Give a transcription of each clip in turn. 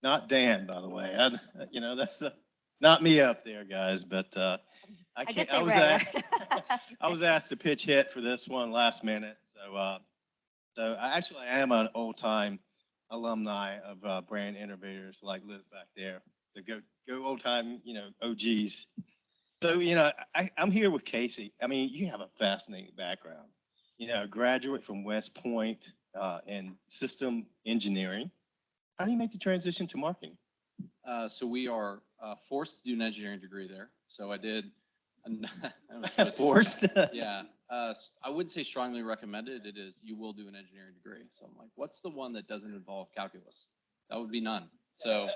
Not Dan, by the way. That's not me up there, guys. But I I did can't. say rare. I was asked to pitch hit for this one last minute. So I am an old time alumni of Brand Innovators, like Liz back there. So go old time, OGs. So I'm here with Casey. I mean, you have a fascinating background. A graduate from West Point in system engineering. How do you make the transition to marketing? So we are forced to do an engineering degree there. So I did. Forced? Yeah. I wouldn't say strongly recommended. It is, you will do an engineering degree. So I'm like, what's the one that doesn't involve calculus? That would be none. So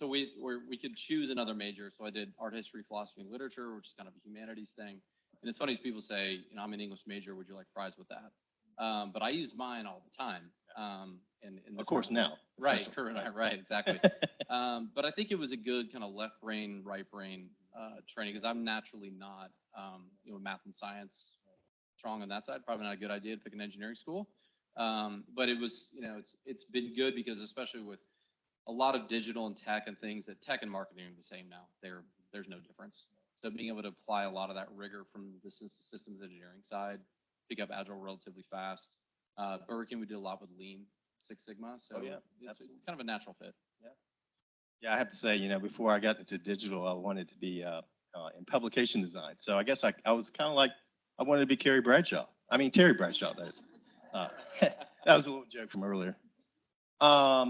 we could choose another major. So I did art history, philosophy, and literature, which is kind of a humanities thing. And it's funny as people say, I'm an English major. Would you like fries with that? But I use mine all the time. Of course now. Right, correct, right, exactly. But I think it was a good kind of left brain, right brain training, because I'm naturally not, math and science strong on that side. Probably not a good idea to pick an engineering school. But it was, it's been good because especially with a lot of digital and tech and things, that tech and marketing are the same now. There's no difference. So being able to apply a lot of that rigor from the systems engineering side, pick up Agile relatively fast. Burger King, we did a lot with Lean Six Sigma. So it's kind of a natural fit. Yeah, I have to say, before I got into digital, I wanted to be in publication design. So I guess I was kind of like, I wanted to be Terry Bradshaw, that is. That was a little joke from earlier.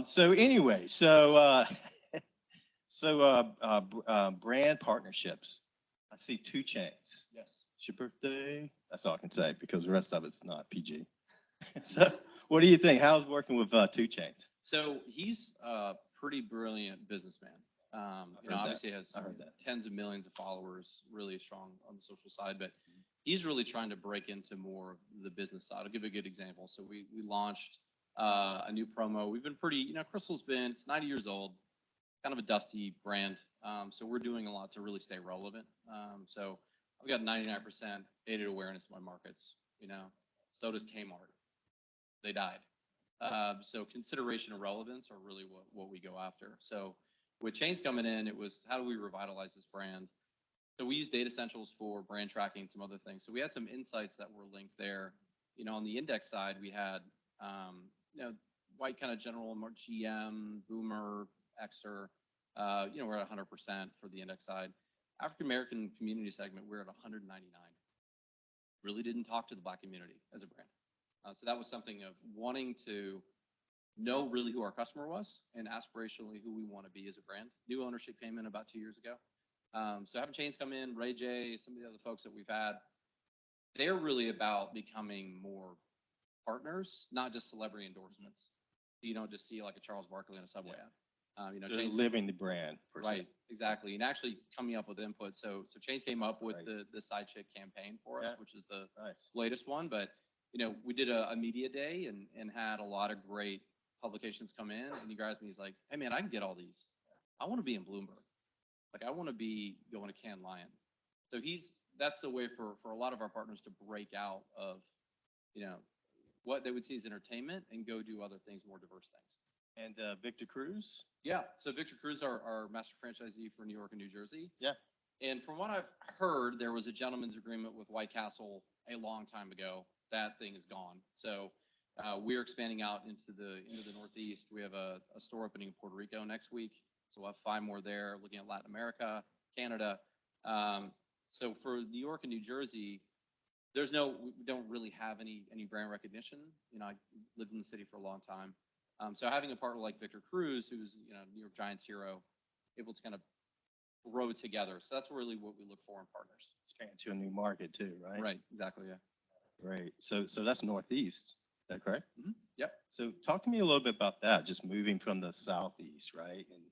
So anyway, brand partnerships. I see 2 Chainz. Yes. It's your birthday. That's all I can say because the rest of it's not PG. So what do you think? How's working with 2 Chainz? So he's a pretty brilliant businessman. Obviously has tens of millions of followers, really strong on the social side, but he's really trying to break into more of the business side. I'll give a good example. So we launched a new promo. We've been pretty, Krystal's it's 90 years old, kind of a dusty brand. So we're doing a lot to really stay relevant. So I've got 99% aided awareness in my markets, so does Kmart. They died. So consideration and relevance are really what we go after. So with Chainz coming in, it was how do we revitalize this brand? So we use Data Essentials for brand tracking and some other things. So we had some insights that were linked there. On the index side, we had, white kind of general, more GM, Boomer, Exeter. We're at 100% for the index side. African American community segment, we're at 199. Really didn't talk to the Black community as a brand. So that was something of wanting to know really who our customer was and aspirationally who we want to be as a brand. New ownership came in about 2 years ago. So having Chainz come in, Ray J, some of the other folks that we've had, they're really about becoming more partners, not just celebrity endorsements. You don't just see like a Charles Barkley in a Subway ad. So Chainz, living the brand. Right, exactly. And actually coming up with input. So Chainz came up with the Side Chick campaign for us, which is the latest one. But we did a media day and had a lot of great publications come in. And he grabs me, he's like, "Hey man, I can get all these. I want to be in Bloomberg. Like I want to be going to Cannes Lion." So that's the way for a lot of our partners to break out of, what they would see as entertainment and go do other things, more diverse things. And Victor Cruz? Yeah. So Victor Cruz, our master franchisee for New York and New Jersey. Yeah. And from what I've heard, there was a gentleman's agreement with White Castle a long time ago. That thing is gone. So we're expanding out into the Northeast. We have a store opening in Puerto Rico next week. So we'll have 5 more there, looking at Latin America, Canada. So for New York and New Jersey, we don't really have any brand recognition. I lived in the city for a long time. So having a partner like Victor Cruz, who's New York Giants hero, able to kind of grow together. So that's really what we look for in partners. Expand to a new market too, right? Right, exactly, yeah. Great. So that's Northeast. Is that correct? Mm-hmm. Yep. So talk to me a little bit about that. Just moving from the Southeast, right, and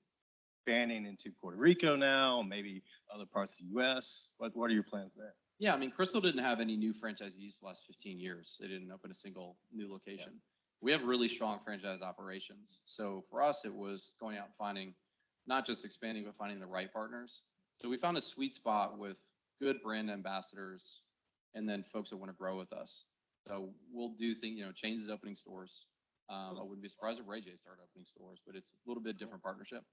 expanding into Puerto Rico now, maybe other parts of the U.S. What are your plans there? Yeah, I mean, Krystal didn't have any new franchisees the last 15 years. They didn't open a single new location. Yeah. We have really strong franchise operations. So for us, it was going out and finding, not just expanding, but finding the right partners. So we found a sweet spot with good brand ambassadors and then folks that want to grow with us. So we'll do things, Chainz is opening stores. I wouldn't be surprised if Ray J started opening stores, but it's a little bit different partnership.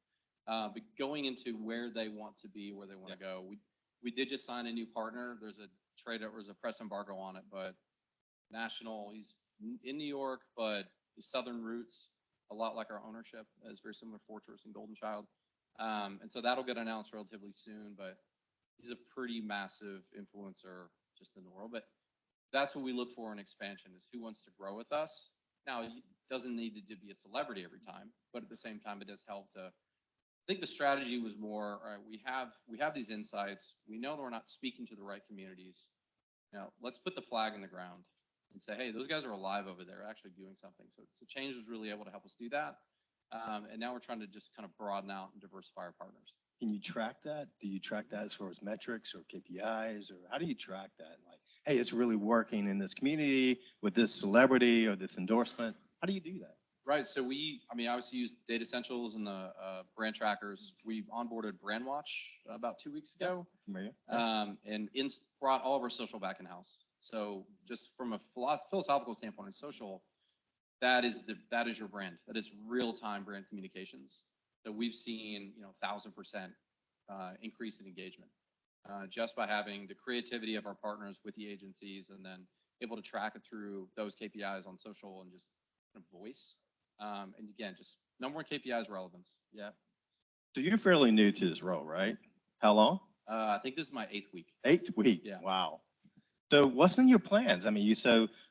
But going into where they want to be, where they want to go, we did just sign a new partner. There's a press embargo on it, but national. He's in New York, but his Southern roots, a lot like our ownership, is very similar to Fortress and Golden Child. And so that'll get announced relatively soon, but he's a pretty massive influencer just in the world. But that's what we look for in expansion, is who wants to grow with us. Now, it doesn't need to be a celebrity every time, but at the same time, it does help to. I think the strategy was more, all right, we have these insights. We know that we're not speaking to the right communities. Now, let's put the flag in the ground and say, hey, those guys are alive over there, actually doing something. So Change was really able to help us do that. And now we're trying to just kind of broaden out and diversify our partners. Can you track that? Do you track that as far as metrics or KPIs, or how do you track that? Like, hey, it's really working in this community with this celebrity or this endorsement. How do you do that? Right. So obviously use Data Essentials and the brand trackers. We onboarded Brand Watch about 2 weeks ago, and brought all of our social back in house. So just from a philosophical standpoint in social, that is your brand. That is real-time brand communications. So we've seen 1,000% increase in engagement just by having the creativity of our partners with the agencies, and then able to track it through those KPIs on social and just kind of voice. And again, just number one KPI is relevance. Yeah. So you're fairly new to this role, right? How long? I think this is my 8th week. 8th week. Yeah. Wow. So what's in your plans? I mean,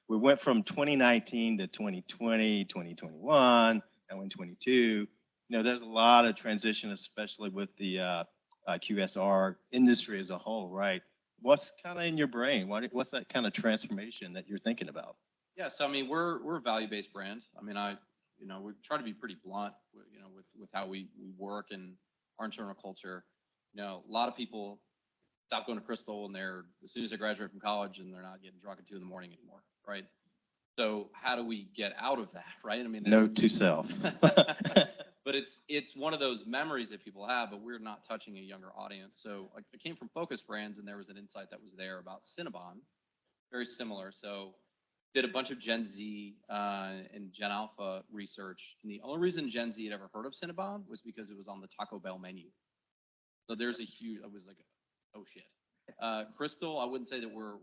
we went from 2019 to 2020, 2021, and in 22. There's a lot of transition, especially with the QSR industry as a whole, right? What's kind of in your brain? What's that kind of transformation that you're thinking about? Yeah. So we're a value-based brand. We try to be pretty blunt, with how we work and our internal culture. A lot of people stop going to Krystal, and as soon as they graduate from college, and they're not getting drunk at 2 a.m. anymore, right? So how do we get out of that, right? Note to self. But it's one of those memories that people have, but we're not touching a younger audience. So I came from Focus Brands, and there was an insight that was there about Cinnabon, very similar. So did a bunch of Gen Z and Gen Alpha research, and the only reason Gen Z had ever heard of Cinnabon was because it was on the Taco Bell menu. So there's I was like, oh shit. Krystal, I wouldn't say that we're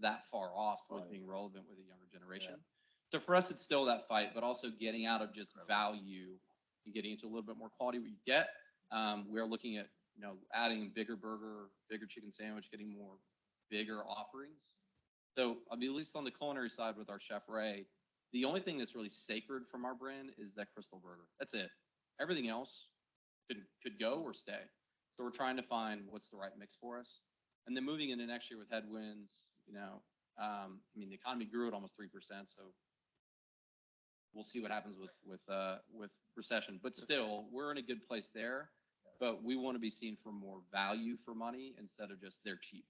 that far off with being relevant with a younger generation. Yeah. So for us, it's still that fight, but also getting out of just value and getting into a little bit more quality what you get. We're looking at, adding bigger burger, bigger chicken sandwich, getting more bigger offerings. So, at least on the culinary side with our chef Ray, the only thing that's really sacred from our brand is that Krystal burger. That's it. Everything else could go or stay. So we're trying to find what's the right mix for us. And then moving into next year with headwinds, the economy grew at almost 3%. So we'll see what happens with recession. But still, we're in a good place there. But we want to be seen for more value for money instead of just they're cheap.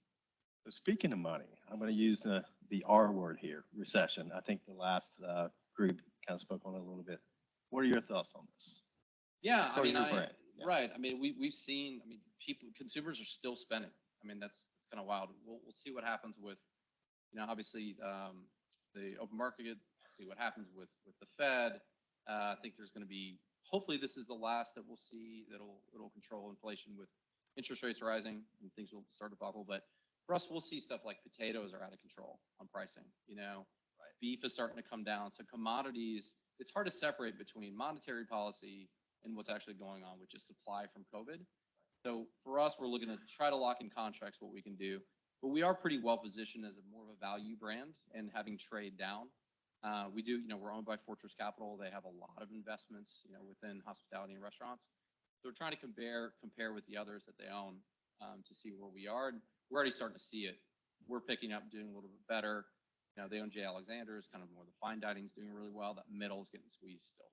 So speaking of money, I'm going to use the R word here, recession. I think the last group kind of spoke on it a little bit. What are your thoughts on this? Yeah, right. We've seen. Consumers are still spending. That's kind of wild. We'll see what happens with, obviously the open market. See what happens with the Fed. I think there's going to be. Hopefully, this is the last that we'll see. It'll control inflation with interest rates rising, and things will start to bubble. But for us, we'll see stuff like potatoes are out of control on pricing. Right. Beef is starting to come down. So commodities, it's hard to separate between monetary policy and what's actually going on, which is supply from COVID. So for us, we're looking to try to lock in contracts what we can do. But we are pretty well positioned as more of a value brand and having trade down. We do, we're owned by Fortress Capital. They have a lot of investments, within hospitality and restaurants. So we're trying to compare with the others that they own to see where we are. And we're already starting to see it. We're picking up, doing a little bit better. They own J. Alexander's, kind of more the fine dining's doing really well. That middle's getting squeezed still.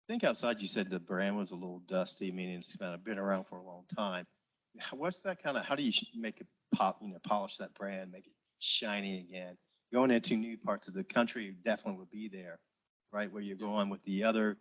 I think outside you said the brand was a little dusty, meaning it's kind of been around for a long time. What's that kind of, how do you make it pop, polish that brand, make it shiny again? Going into new parts of the country, you definitely would be there, right? Where you're going with the other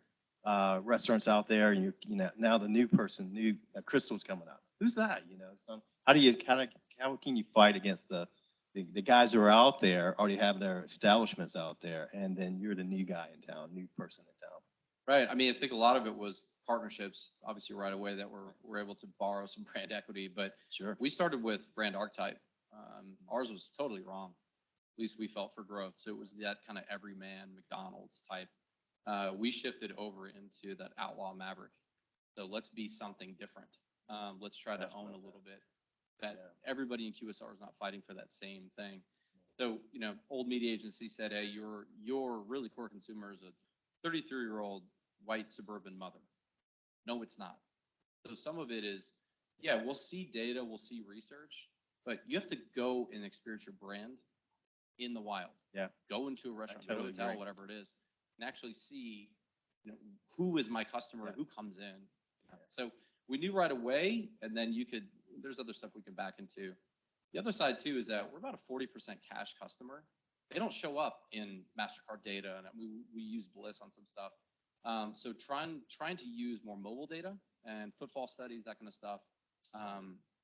restaurants out there, and now the new Krystal's coming up. Who's that? So how can you fight against the the guys who are out there already have their establishments out there, and then you're the new guy in town, new person in town. Right. I mean, I think a lot of it was partnerships, obviously right away that we're able to borrow some brand equity, but Sure. we started with brand archetype. Ours was totally wrong. At least we felt for growth. So it was that kind of everyman McDonald's type. We shifted over into that outlaw maverick. So let's be something different. Let's try to own a little bit that everybody in QSR is not fighting for that same thing. So, you know, old media agency said, hey, your really core consumer is a 33-year-old white suburban mother. No, it's not. So some of it is, yeah, we'll see data, we'll see research, but you have to go and experience your brand in the wild. Yeah. Go into a restaurant, totally go to a hotel, agree. whatever it is, and actually see, you know, who is my customer, who comes in. So we knew right away, and then there's other stuff we can back into. The other side too is that we're about a 40% cash customer. They don't show up in MasterCard data, and we use Bliss on some stuff. So trying to use more mobile data and footfall studies, that kind of stuff,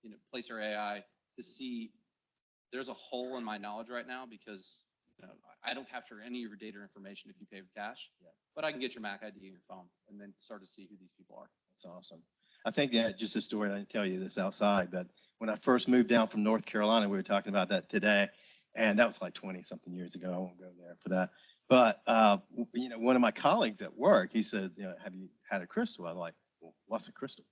you know, Placer AI to see there's a hole in my knowledge right now because, you know, I don't capture any of your data or information if you pay with cash, but I can get your Mac ID in your phone and then start to see who these people are. That's awesome. I think just a story, I didn't tell you this outside, but when I first moved down from North Carolina, we were talking about that today, and that was like 20 something years ago. I won't go there for that. But, you know, one of my colleagues at work, he said, you know, have you had a Krystal? I'm like, well, what's a Krystal?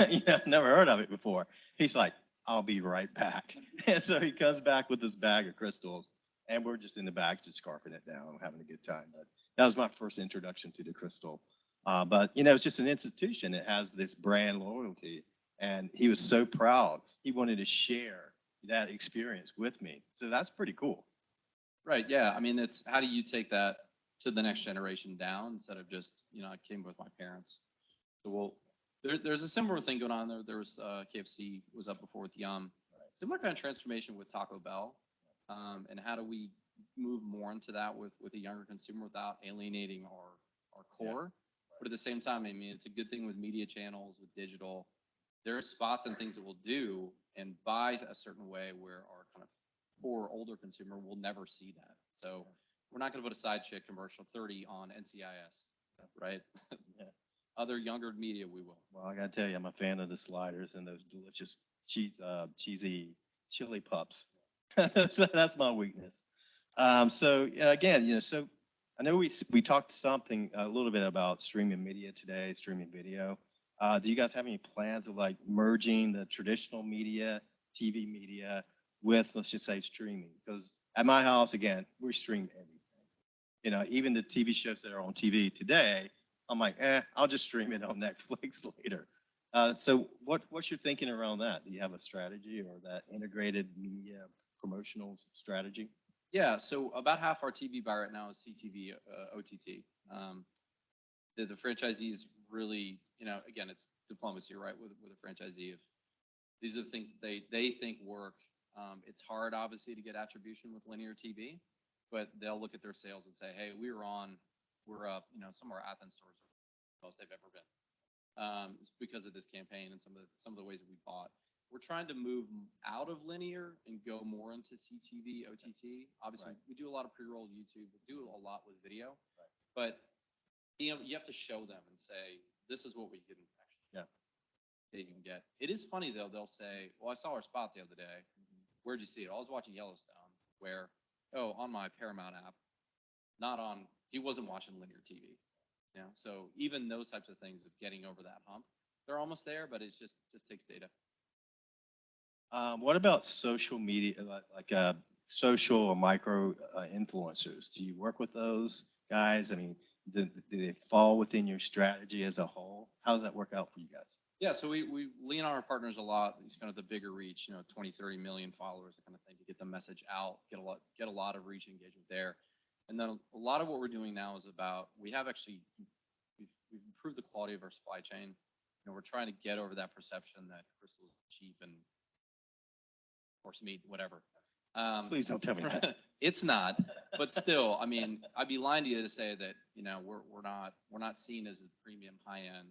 You know, never heard of it before. He's like, I'll be right back. And so he comes back with this bag of Krystals, and we're just in the back, just scarfing it down, having a good time. But that was my first introduction to the Krystal. But, you know, it's just an institution. It has this brand loyalty, and he was so proud. He wanted to share that experience with me. So that's pretty cool. Right. Yeah. I mean, it's how do you take that to the next generation down instead of just, you know, I came with my parents. So there's a similar thing going on there. There was KFC was up before with Yum. Similar kind of transformation with Taco Bell. And how do we move more into that with a younger consumer without alienating our core? But at the same time, I mean, it's a good thing with media channels, with digital. There are spots and things that we'll do and buy a certain way where our kind of poor older consumer will never see that. So we're not going to put a side chick commercial 30 on NCIS, right? Other younger media, we will. Well, I got to tell you, I'm a fan of the sliders and those delicious cheesy chili pups. That's my weakness. So again, you know, so I know we talked something a little bit about streaming media today, streaming video. Do you guys have any plans of like merging the traditional media, TV media, with, let's just say, streaming? Because at my house, again, we stream everything. You know, even the TV shows that are on TV today, I'm like, I'll just stream it on Netflix later. So what's your thinking around that? Do you have a strategy or that integrated media promotional strategy? Yeah, so about half our TV buy right now is CTV, OTT. The franchisees really, you know, again, it's diplomacy, right? With a franchisee, if these are the things that they think work. It's hard, obviously, to get attribution with linear TV, but they'll look at their sales and say, hey, we're up, you know, some of our Athens stores are the most they've ever been. It's because of this campaign and some of the ways that we bought. We're trying to move out of linear and go more into CTV, OTT. Obviously, we do a lot of pre-roll YouTube. We do a lot with video, but you know, you have to show them and say, this is what we can actually that you can get. It is funny though. They'll say, well, I saw our spot the other day. Where'd you see it? I was watching Yellowstone where, on my Paramount app, he wasn't watching linear TV. You know, so even those types of things of getting over that hump, they're almost there, but it just takes data. What about social media, like social or micro influencers? Do you work with those guys? I mean, do they fall within your strategy as a whole? How does that work out for you guys? Yeah, so we lean on our partners a lot. These kind of the bigger reach, you know, 20, 30 million followers, that kind of thing, to get the message out, get a lot of reach and engagement there. And then a lot of what we're doing now is about, we've improved the quality of our supply chain. You know, we're trying to get over that perception that Krystal is cheap and horse meat, whatever. Please don't tell me that. It's not, but still, I mean, I'd be lying to you to say that, you know, we're not seen as a premium high end,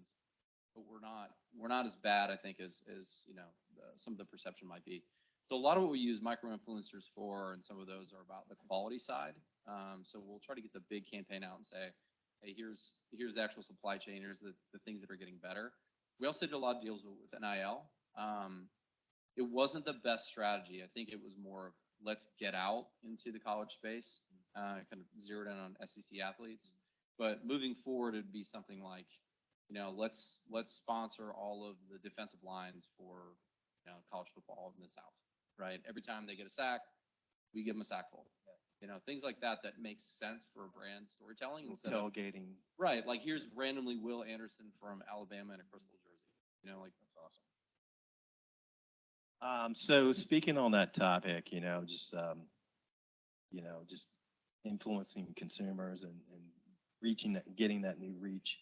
but we're not as bad, I think, as you know, some of the perception might be. So a lot of what we use micro influencers for, and some of those are about the quality side. So we'll try to get the big campaign out and say, hey, here's the actual supply chain, here's the things that are getting better. We also did a lot of deals with NIL. It wasn't the best strategy. I think it was more of let's get out into the college space, kind of zeroed in on SEC athletes. But moving forward, it'd be something like, let's sponsor all of the defensive lines for college football in the South, right? Every time they get a sack, we give them a sackful. Things like that makes sense for brand storytelling. Instead tailgating. Right, like here's randomly Will Anderson from Alabama in a Krystal jersey. That's awesome. So speaking on that topic, just influencing consumers and getting that new reach.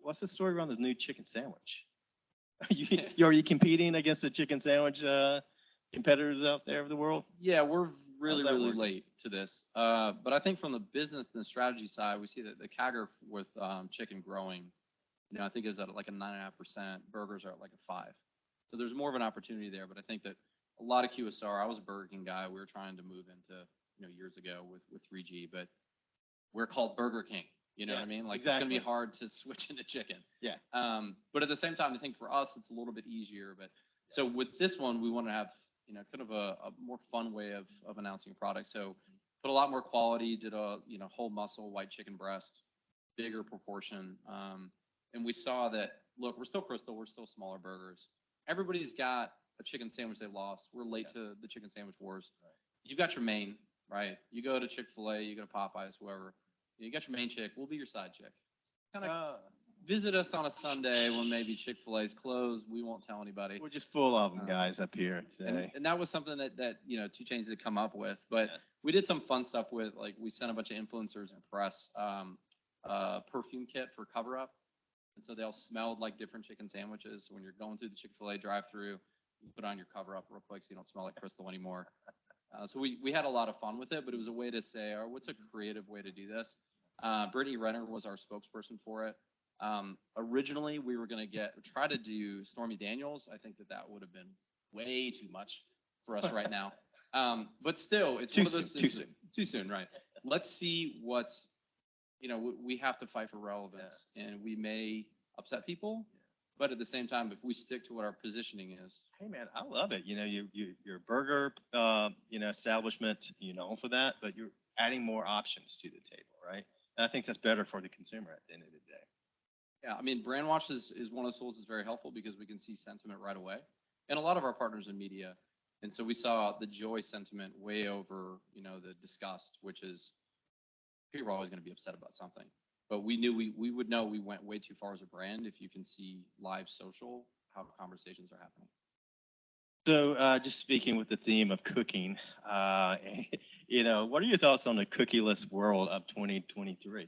What's the story around the new chicken sandwich? Are you competing against the chicken sandwich competitors out there of the world? Yeah, we're really late to this. But I think from the business and the strategy side, we see that the CAGR with chicken growing, I think is at like a 9.5%. Burgers are at like a 5%. So there's more of an opportunity there. But I think that a lot of QSR, I was a Burger King guy. We were trying to move into, years ago with 3G, but we're called Burger King. You know what I mean? Like exactly. It's going to be hard to switch into chicken. Yeah. But at the same time, I think for us, it's a little bit easier. But so with this one, we want to have, kind of a more fun way of announcing a product. So put a lot more quality, did a, whole muscle, white chicken breast, bigger proportion. And we saw that, look, we're still Krystal, we're still smaller burgers. Everybody's got a chicken sandwich they lost. We're late to the chicken sandwich wars. Right. You've got your main, right? You go to Chick-fil-A, you go to Popeyes, whoever. You got your main chick. We'll be your side chick. Kind of visit us on a Sunday when maybe Chick-fil-A's closed. We won't tell anybody. We're just full of them, guys, up here today. And that was something that 2 Chainz had come up with. But we did some fun stuff with, like, we sent a bunch of influencers and press perfume kit for cover up. And so they all smelled like different chicken sandwiches. So when you're going through the Chick-fil-A drive-through, you put on your cover up real quick so you don't smell like Krystal anymore. So we had a lot of fun with it, but it was a way to say, what's a creative way to do this? Brittany Renner was our spokesperson for it. Originally, we were going to try to do Stormy Daniels. I think that would have been way too much for us right now. But still, it's too soon, right? Let's see what's, we have to fight for relevance, and we may upset people. But at the same time, if we stick to what our positioning is. Hey, man, I love it. You're a burger, establishment, for that, but you're adding more options to the table, right? And I think that's better for the consumer at the end of the day. Yeah, I mean, brand watch is one of those tools that's very helpful because we can see sentiment right away. And a lot of our partners in media. And so we saw the joy sentiment way over, the disgust, which is people are always going to be upset about something. But we knew we would know we went way too far as a brand if you can see live social, how conversations are happening. So just speaking with the theme of cooking, what are your thoughts on the cookieless world of 2023?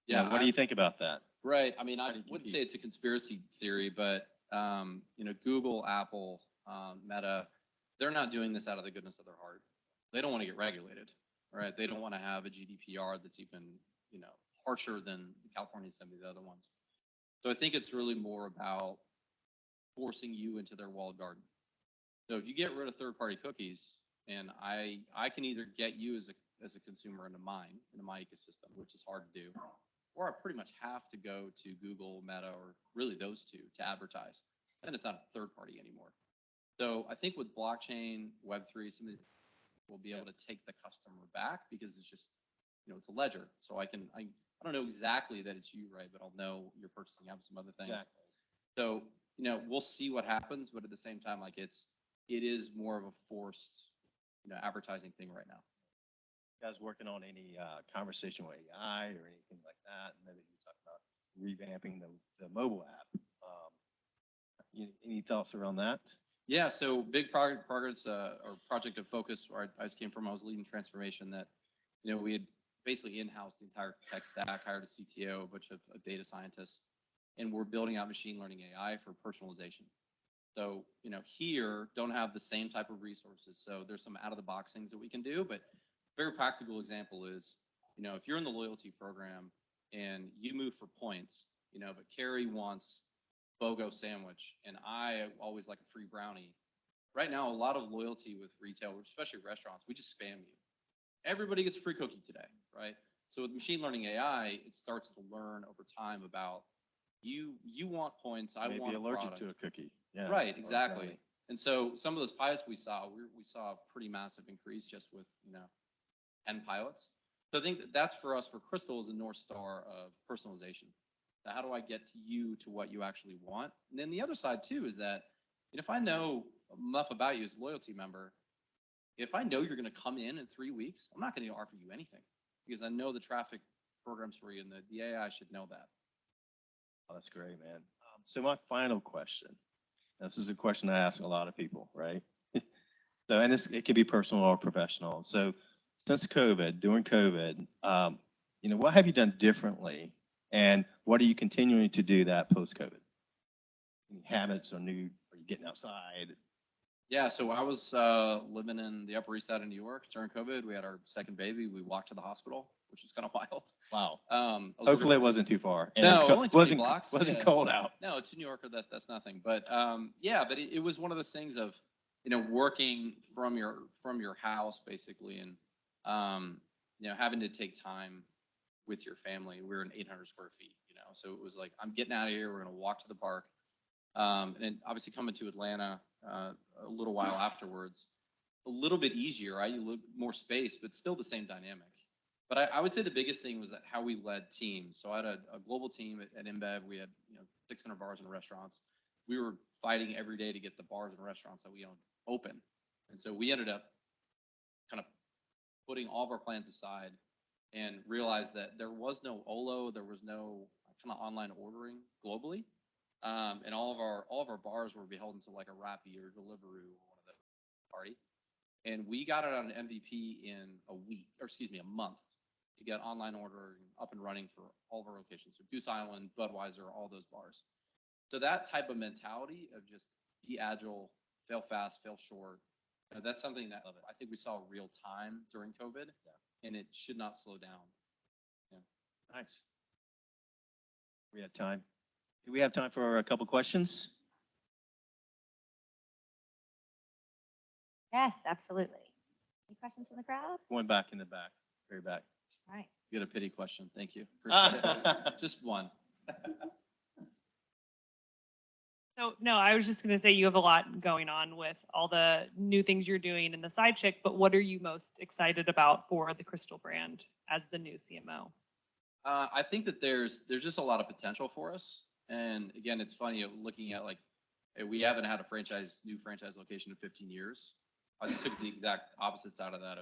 Yeah, what do you think about that? Right. I mean, I wouldn't say it's a conspiracy theory, but, Google, Apple, Meta, they're not doing this out of the goodness of their heart. They don't want to get regulated, right? They don't want to have a GDPR that's even, harsher than California and some of the other ones. So I think it's really more about forcing you into their walled garden. So if you get rid of third-party cookies, and I can either get you as a consumer into my ecosystem, which is hard to do, or I pretty much have to go to Google, Meta, or really those two to advertise. Then it's not a third party anymore. So I think with blockchain, Web3, somebody will be able to take the customer back because it's just, it's a ledger. So I don't know exactly that it's you, right? But I'll know you're purchasing out some other things. Exactly. So, we'll see what happens, but at the same time, like it is more of a forced, advertising thing right now. You guys working on any conversation with AI or anything like that? Maybe you talk about revamping the mobile app. Any thoughts around that? Yeah, so big progress or project of focus where I just came from. I was leading transformation that, we had basically in-house the entire tech stack, hired a CTO, a bunch of data scientists, and we're building out machine learning AI for personalization. So, here don't have the same type of resources. So there's some out of the box things that we can do, but a very practical example is, if you're in the loyalty program and you move for points, but Carrie wants BOGO sandwich and I always like a free brownie, right now, a lot of loyalty with retail, especially restaurants, we just spam you. Everybody gets a free cookie today, right? So with machine learning AI, it starts to learn over time about you want points, I want Maybe allergic product. to a cookie. Yeah. Right, exactly. And so some of those pilots we saw a pretty massive increase just with, 10 pilots. So I think that's for us, for Krystal, is a North Star of personalization. So how do I get to you to what you actually want? And then the other side too is that, if I know enough about you as a loyalty member, if I know you're going to come in 3 weeks, I'm not going to offer you anything because I know the traffic programs for you, and the AI should know that. Oh, that's great, man. So my final question, this is a question I ask a lot of people, right? So, and it can be personal or professional. So since COVID, during COVID, what have you done differently, and what are you continuing to do that post-COVID? Any habits or are you getting outside? Yeah, so I was living in the Upper East Side of New York during COVID. We had our second baby. We walked to the hospital, which was kind of wild. Wow. Hopefully it wasn't too far. And no, only 20 blocks. Wasn't cold out. No, to New Yorker, that's nothing. But but it was one of those things of, working from your house basically, and having to take time with your family. We were in 800 square feet, so it was like, I'm getting out of here. We're gonna walk to the park. And then obviously coming to Atlanta a little while afterwards, a little bit easier, right? You look more space, but still the same dynamic. But I would say the biggest thing was that how we led teams. So I had a global team at InBev. We had 600 bars and restaurants. We were fighting every day to get the bars and restaurants that we owned open. And so we ended up kind of putting all of our plans aside and realized that there was no Olo, there was no kind of online ordering globally. And all of our bars were beholden to like a Rappi or Deliveroo or one of those party. And we got it on an MVP in a month to get online ordering up and running for all of our locations. So Goose Island, Budweiser, all those bars. So that type of mentality of just be agile, fail fast, fail short, that's something that I think we saw real time during COVID, and it should not slow down. Yeah. Nice. We have time. Do we have time for a couple questions? Yes, absolutely. Any questions from the crowd? One back in the back, very back. All right. You got a pity question. Thank you. Appreciate it. Just one. So no, I was just going to say you have a lot going on with all the new things you're doing in the side chick, but what are you most excited about for the Krystal brand as the new CMO? I think that there's just a lot of potential for us. And again, it's funny looking at we haven't had a new franchise location in 15 years. I took the exact opposite side of that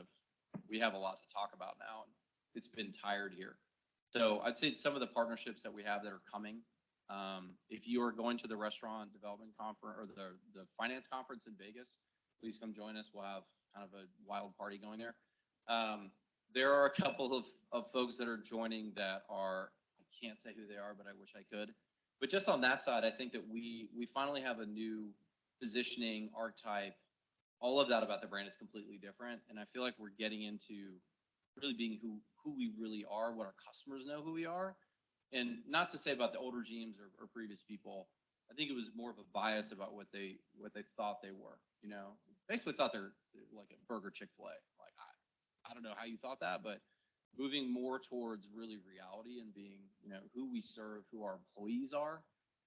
we have a lot to talk about now, and it's been tired here. So I'd say some of the partnerships that we have that are coming. If you are going to the restaurant development conference or the finance conference in Vegas, please come join us. We'll have kind of a wild party going there. There are a couple of folks that are joining that I can't say who they are, but I wish I could. But just on that side, I think that we finally have a new positioning, archetype, all of that about the brand is completely different. And I feel like we're getting into really being who we really are, what our customers know who we are. And not to say about the older regimes or previous people, I think it was more of a bias about what they thought they were, basically thought they're like a burger Chick-fil-A. Like, I don't know how you thought that, but moving more towards really reality and being, who we serve, who our employees are,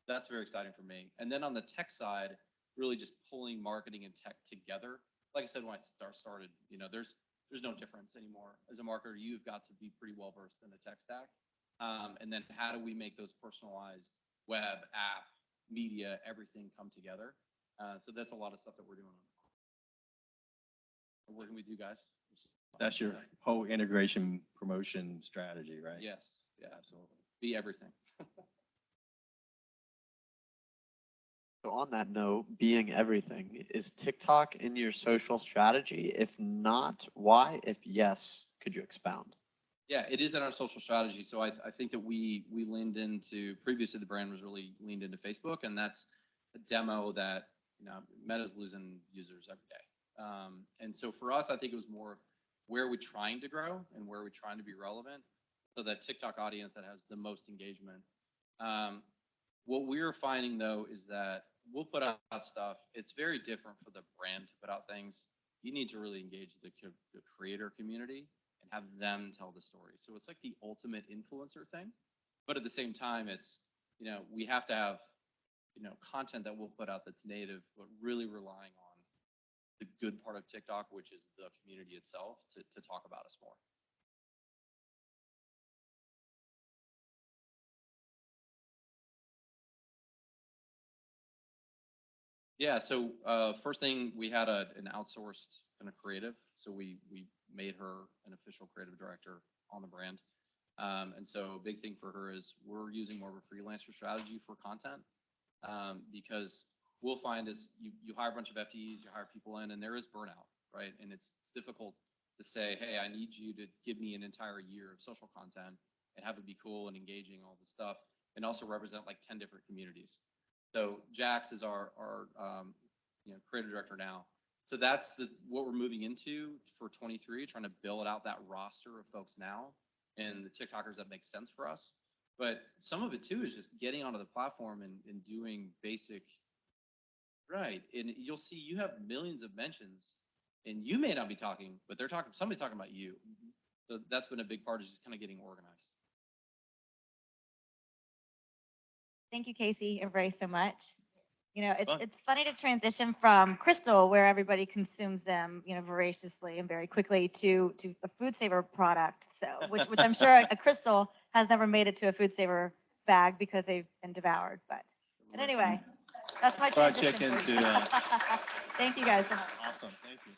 that's very exciting for me. And then on the tech side, really just pulling marketing and tech together. Like I said, when I started, there's no difference anymore. As a marketer, you've got to be pretty well versed in the tech stack. And then how do we make those personalized web, app, media, everything come together? So that's a lot of stuff that we're doing. We're working with you guys. That's your whole integration promotion strategy, right? Yes. Yeah, absolutely. Be everything. So on that note, being everything, is TikTok in your social strategy? If not, why? If yes, could you expound? Yeah, it is in our social strategy. So I think that we leaned into, previously the brand was really leaned into Facebook, and that's a demo that, Meta's losing users every day. And so for us, I think it was more where we're trying to grow and where we're trying to be relevant. So that TikTok audience that has the most engagement. What we're finding though is that we'll put out stuff. It's very different for the brand to put out things. You need to really engage the creator community and have them tell the story. So it's like the ultimate influencer thing. But at the same time, it's, we have to have, content that we'll put out that's native, but really relying on the good part of TikTok, which is the community itself, to talk about us more. Yeah, so first thing, we had an outsourced kind of creative. So we made her an official creative director on the brand. And so a big thing for her is we're using more of a freelancer strategy for content, because we'll find is you hire a bunch of FTEs, you hire people in, and there is burnout, right? And it's difficult to say, hey, I need you to give me an entire year of social content and have it be cool and engaging, all this stuff, and also represent like 10 different communities. So Jax is our creative director now. So that's what we're moving into for 23, trying to build out that roster of folks now and the TikTokers that make sense for us. But some of it too is just getting onto the platform and doing basic, right? And you'll see you have millions of mentions and you may not be talking, but somebody's talking about you. So that's been a big part, is just kind of getting organized. Thank you, Casey and Ray, so much. It's funny to transition from Krystal, where everybody consumes them, voraciously and very quickly, to a food saver product. So, which I'm sure a Krystal has never made it to a food saver bag because they've been devoured. But anyway, that's my Fried transition. chicken to. Thank you guys. Awesome. Thank you.